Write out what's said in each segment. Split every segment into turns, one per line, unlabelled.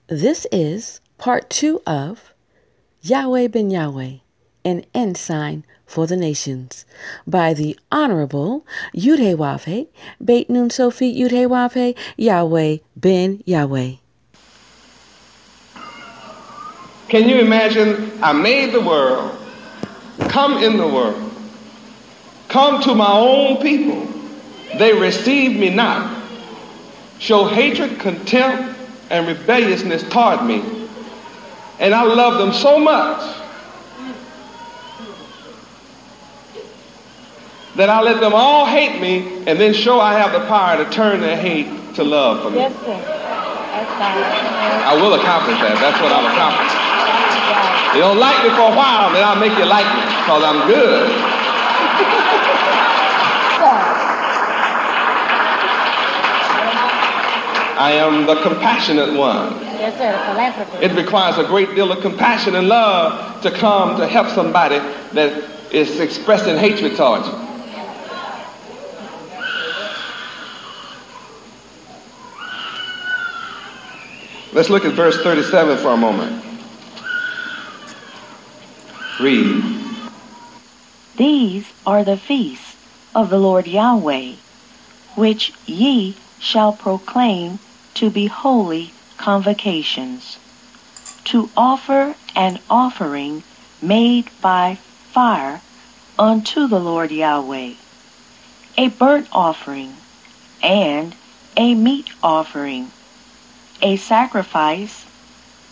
This is part 2 of Yahweh Ben Yahweh, an Ensign for the Nations, by the Honorable Yudhe Beit Nun Sophie Yudhe Yahweh Ben Yahweh.
Can you imagine? I made the world, come in the world, come to my own people. They received me not, show hatred, contempt, and rebelliousness toward me. And I love them so much that I let them all hate me and then show I have the power to turn their hate to love for me.
Yes, sir. That's fine.
I will accomplish that. That's what I'll accomplish. You don't like me for a while, then I'll make you like me because I'm good. I am the compassionate one.
Yes, sir, the philanthropist.
It requires a great deal of compassion and love to come to help somebody that is expressing hatred towards you. Let's look at verse 37 for a moment. Read.
These are the feasts of the Lord Yahweh, which ye shall proclaim to be holy convocations, to offer an offering made by fire unto the Lord Yahweh, a burnt offering and a meat offering, a sacrifice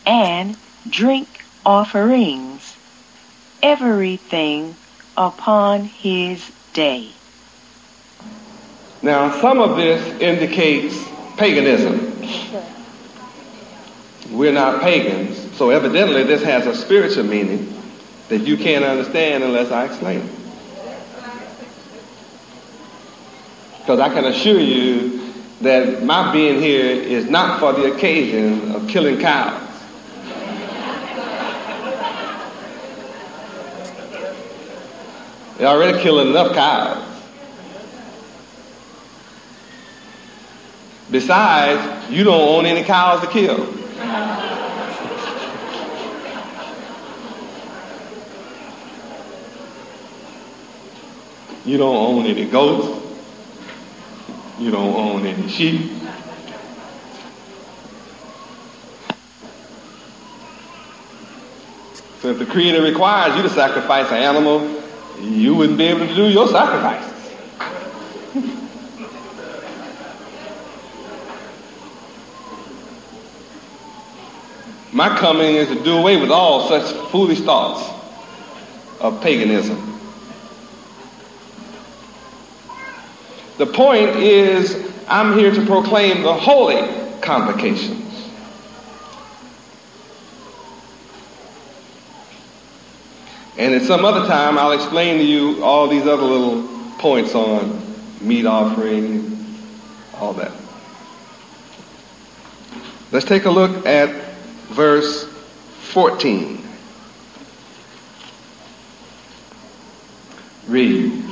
and drink offerings, everything upon his day.
Now, some of this indicates paganism. We're not pagans, so evidently this has a spiritual meaning that you can't understand unless I explain it. Because I can assure you that my being here is not for the occasion of killing cows. They're already killing enough cows. Besides, you don't own any cows to kill. You don't own any goats. You don't own any sheep. So if the Creator requires you to sacrifice an animal, you wouldn't be able to do your sacrifices. My coming is to do away with all such foolish thoughts of paganism. The point is, I'm here to proclaim the holy convocations. And at some other time, I'll explain to you all these other little points on meat offering, all that. Let's take a look at verse 14. Read.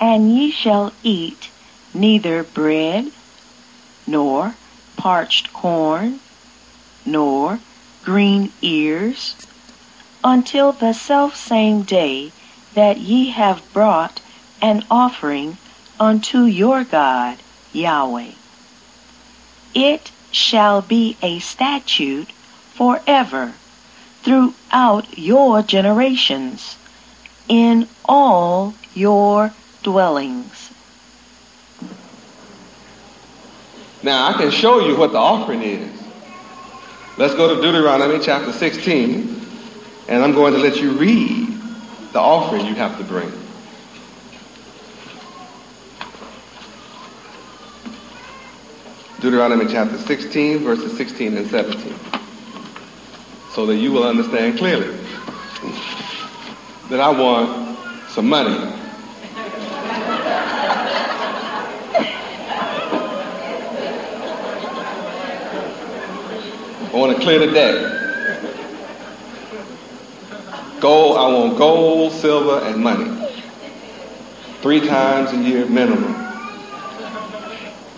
And ye shall eat neither bread, nor parched corn, nor green ears, until the selfsame day that ye have brought an offering unto your God, Yahweh. It shall be a statute forever throughout your generations, in all your dwellings.
Now I can show you what the offering is. Let's go to Deuteronomy chapter 16, and I'm going to let you read the offering you have to bring. Deuteronomy chapter 16, verses 16 and 17. So that you will understand clearly that I want some money. I want to clear the debt. Gold, I want gold, silver, and money. 3 times a year minimum.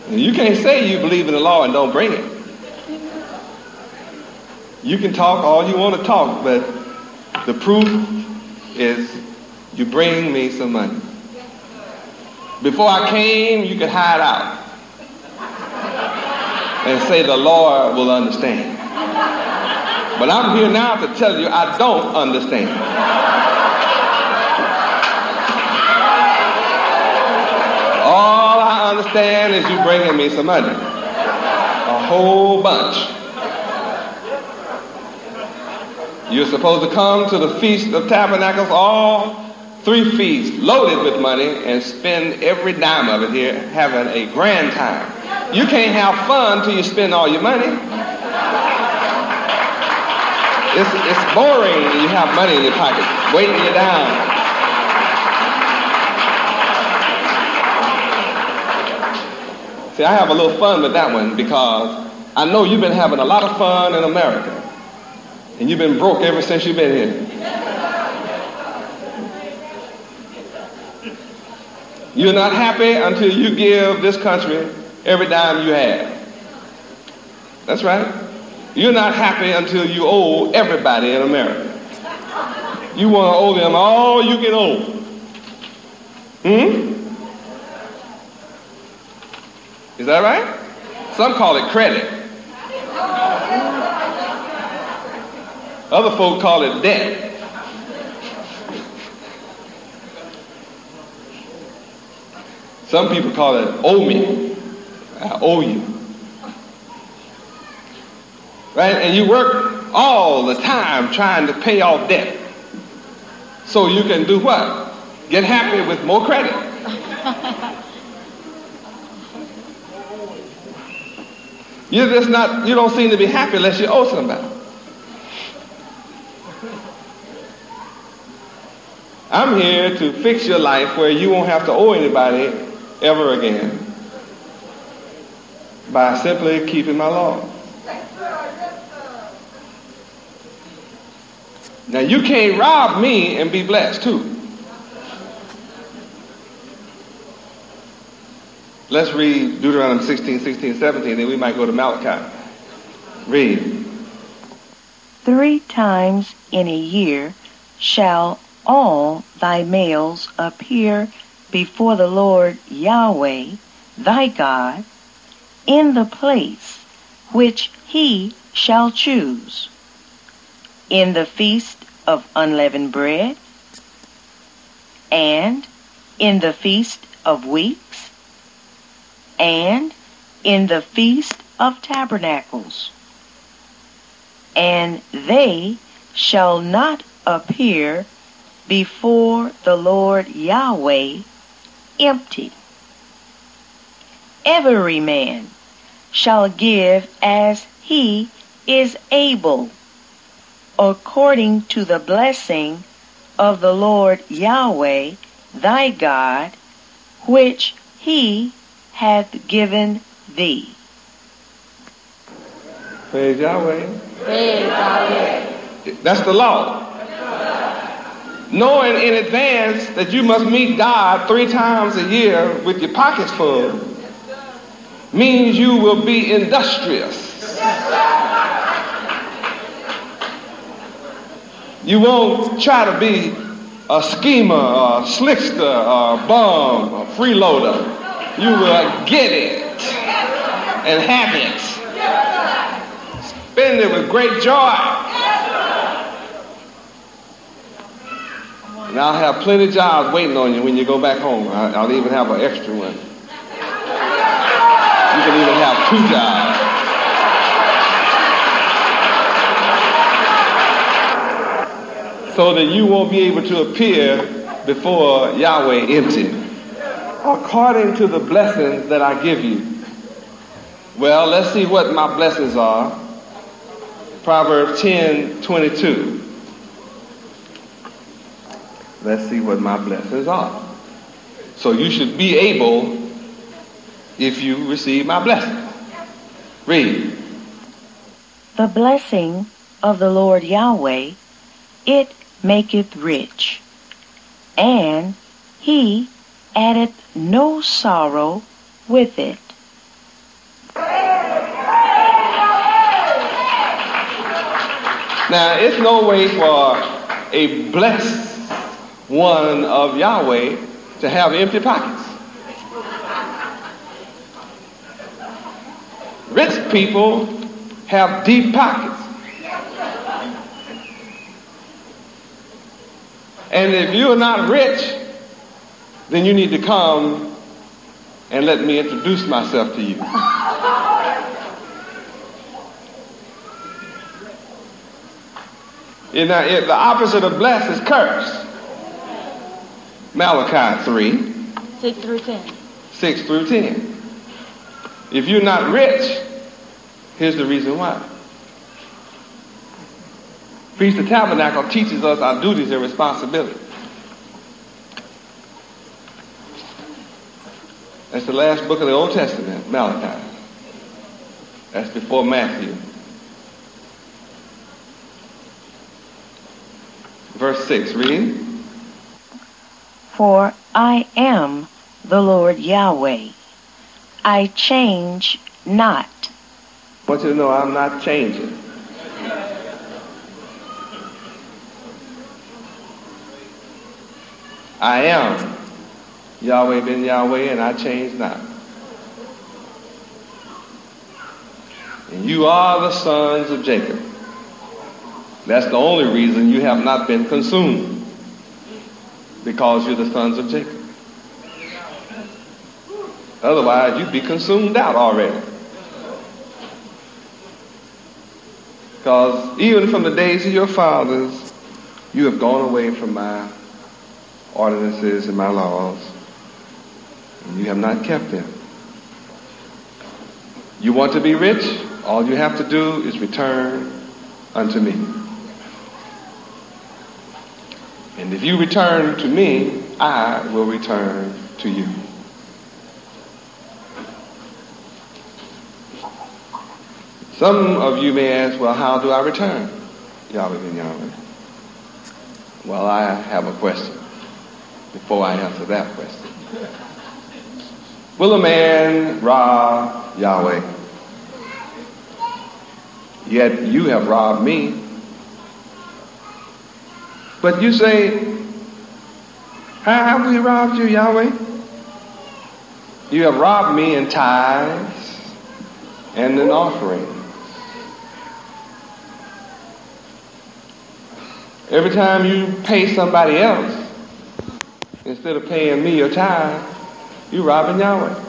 And you can't say you believe in the law and don't bring it. You can talk all you want to talk, but the proof is you bring me some money. Before I came, you could hide out and say the Lord will understand. But I'm here now to tell you I don't understand. All I understand is you bringing me some money. A whole bunch. You're supposed to come to the Feast of Tabernacles, all 3 feasts, loaded with money, and spend every dime of it here having a grand time. You can't have fun till you spend all your money. It's boring when you have money in your pocket, weighing you down. See, I have a little fun with that one because I know you've been having a lot of fun in America. And you've been broke ever since you've been here. You're not happy until you give this country every dime you have. That's right. You're not happy until you owe everybody in America. You want to owe them all you can owe. Is that right? Some call it credit. Other folk call it debt. Some people call it owe me. I owe you. Right? And you work all the time trying to pay off debt. So you can do what? Get happy with more credit. You don't seem to be happy unless you owe somebody. I'm here to fix your life where you won't have to owe anybody ever again by simply keeping my law. Now you can't rob me and be blessed too. Let's read Deuteronomy 16, 17, then we might go to Malachi. Read.
3 times in a year shall all thy males appear before the Lord Yahweh thy God in the place which he shall choose, in the feast of unleavened bread, and in the feast of weeks, and in the feast of tabernacles. And they shall not appear before the Lord Yahweh empty. Every man shall give as he is able, according to the blessing of the Lord Yahweh thy God, which he hath given thee.
Praise Yahweh.
Praise Yahweh.
That's the law. Knowing in advance that you must meet God 3 times a year with your pockets full means you will be industrious. You won't try to be a schemer, or a slickster, or a bum, or a freeloader. You will get it and have it. Spend it with great joy. And I'll have plenty of jobs waiting on you when you go back home. I'll even have an extra one. You can even have 2 jobs. So that you won't be able to appear before Yahweh empty. According to the blessings that I give you. Well, let's see what my blessings are. Proverbs 10:22. Let's see what my blessings are. So you should be able if you receive my blessing. Read.
The blessing of the Lord Yahweh, it maketh rich, and he addeth no sorrow with it.
Now, it's no way for a blessed one of Yahweh to have empty pockets. Rich people have deep pockets. And if you're not rich, then you need to come and let me introduce myself to you. You know, the opposite of blessed is curse. Malachi 3.
6 through 10.
6 through 10. If you're not rich, here's the reason why. Feast of Tabernacle teaches us our duties and responsibilities. That's the last book of the Old Testament, Malachi. That's before Matthew. Verse 6, read.
For I am the Lord Yahweh. I change not.
I want you to know I'm not changing. I am Yahweh Ben Yahweh, and I change not. And you are the sons of Jacob. That's the only reason you have not been consumed, because you're the sons of Jacob. Otherwise, you'd be consumed out already. Because even from the days of your fathers, you have gone away from my ordinances and my laws, and you have not kept them. You want to be rich? All you have to do is return unto me. And if you return to me, I will return to you. Some of you may ask, well, how do I return? Yahweh Ben Yahweh. Well, I have a question before I answer that question. Will a man rob Yahweh? Yet you have robbed me. But you say, how have we robbed you, Yahweh? You have robbed me in tithes and in offerings. Every time you pay somebody else, instead of paying me your tithe, you're robbing Yahweh.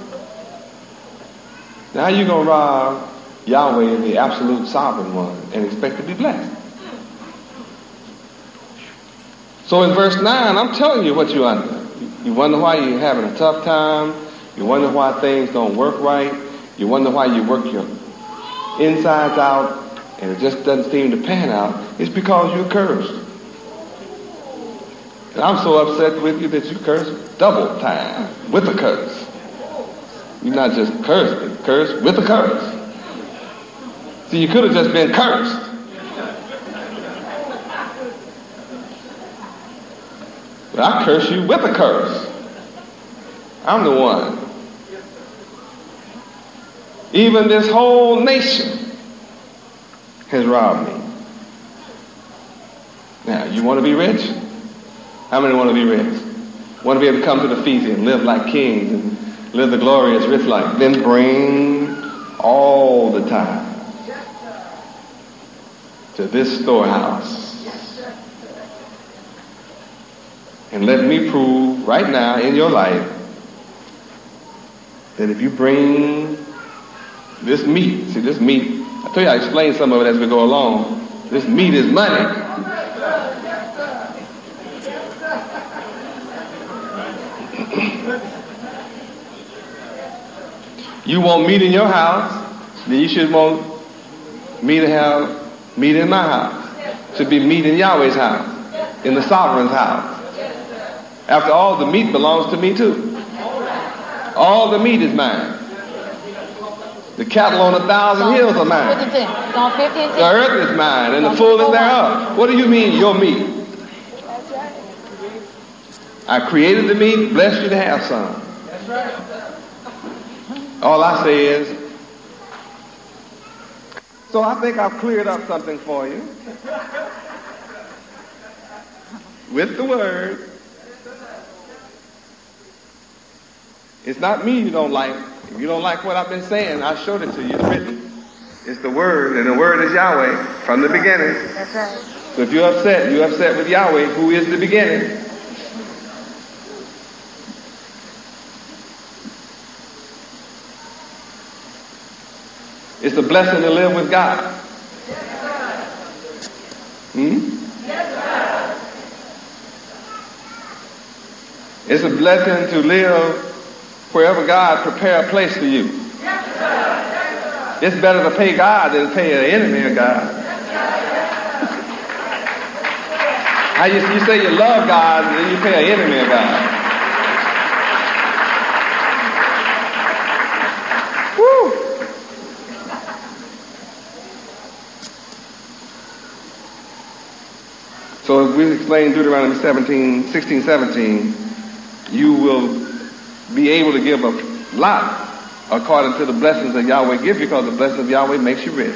Now how you going to rob Yahweh, the absolute sovereign one, and expect to be blessed? So in verse 9, I'm telling you what you're under. You wonder why you're having a tough time. You wonder why things don't work right. You wonder why you work your insides out and it just doesn't seem to pan out. It's because you're cursed. And I'm so upset with you that you curse double time with a curse. You're not just cursed, but cursed with a curse. See, you could have just been cursed. But I curse you with a curse. I'm the one. Even this whole nation has robbed me. Now, you want to be rich? How many want to be rich? Want to be able to come to the feast and live like kings and live the glorious rich life? Then bring all the time to this storehouse. And let me prove right now in your life that if you bring this meat, see this meat, I tell you I explain some of it as we go along. This meat is money. You want meat in your house, then you should want me to have meat in my house. It should be meat in Yahweh's house, in the sovereign's house. After all, the meat belongs to me too. All the meat is mine. The cattle on 1,000 hills are mine. The earth is mine and the fullness thereof. What do you mean, your meat? I created the meat, blessed you to have some. All I say is, So I think I've cleared up something for you. With the word. It's not me you don't like. If you don't like what I've been saying, I showed it to you. It's written. It's the word, and the word is Yahweh from the beginning.
That's right.
So if you're upset with Yahweh, who is the beginning. It's a blessing to live with God. It's a blessing to live wherever God prepare a place for you. It's better to pay God than to pay an enemy of God. How you say you love God and then you pay an enemy of God. Woo! So as we explained Deuteronomy 16, 17, you will be able to give a lot according to the blessings that Yahweh gives you, because the blessing of Yahweh makes you rich.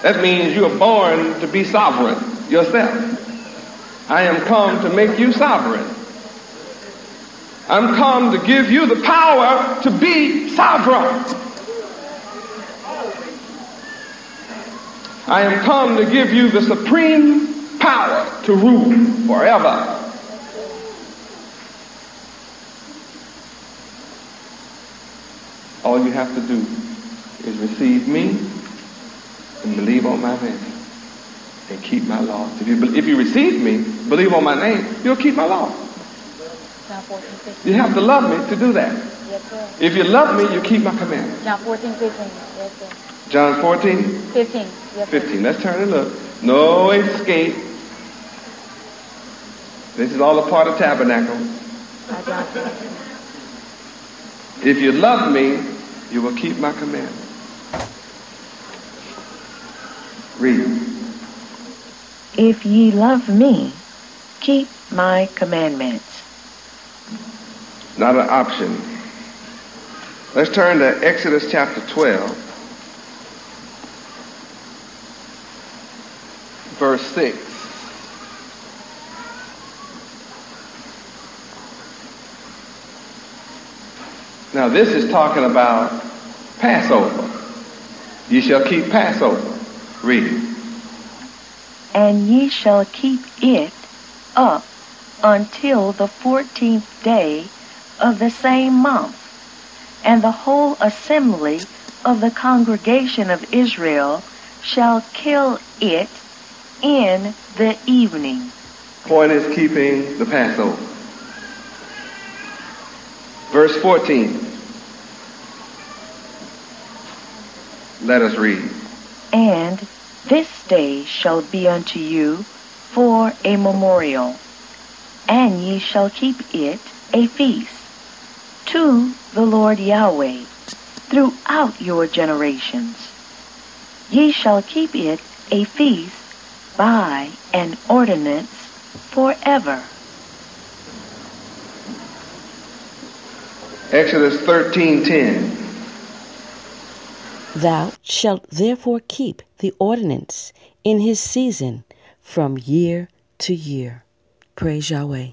That means you are born to be sovereign yourself. I am come to make you sovereign. I'm come to give you the power to be sovereign. I am come to give you the supreme power to rule forever. All you have to do is receive me and believe on my name and keep my laws. If you receive me, believe on my name, you'll keep my law. You have to love me to do that.
Yes, sir.
If you love me, you keep my commandments.
John 14, 15. Yes, sir.
John 14?
15. Yes,
15. Let's turn and look. No escape. This is all a part of tabernacle. If you love me, you will keep my commandments. Read.
If ye love me, keep my commandments.
Not an option. Let's turn to Exodus chapter 12, verse 6. Now this is talking about Passover. Ye shall keep Passover. Read.
And ye shall keep it up until the 14th day of the same month, and the whole assembly of the congregation of Israel shall kill it in the evening.
Point is keeping the Passover. Verse 14. Let us read.
And this day shall be unto you for a memorial, and ye shall keep it a feast to the Lord Yahweh throughout your generations. Ye shall keep it a feast by an ordinance forever.
Exodus 13:10.
Thou shalt therefore keep the ordinance in his season from year to year. Praise Yahweh.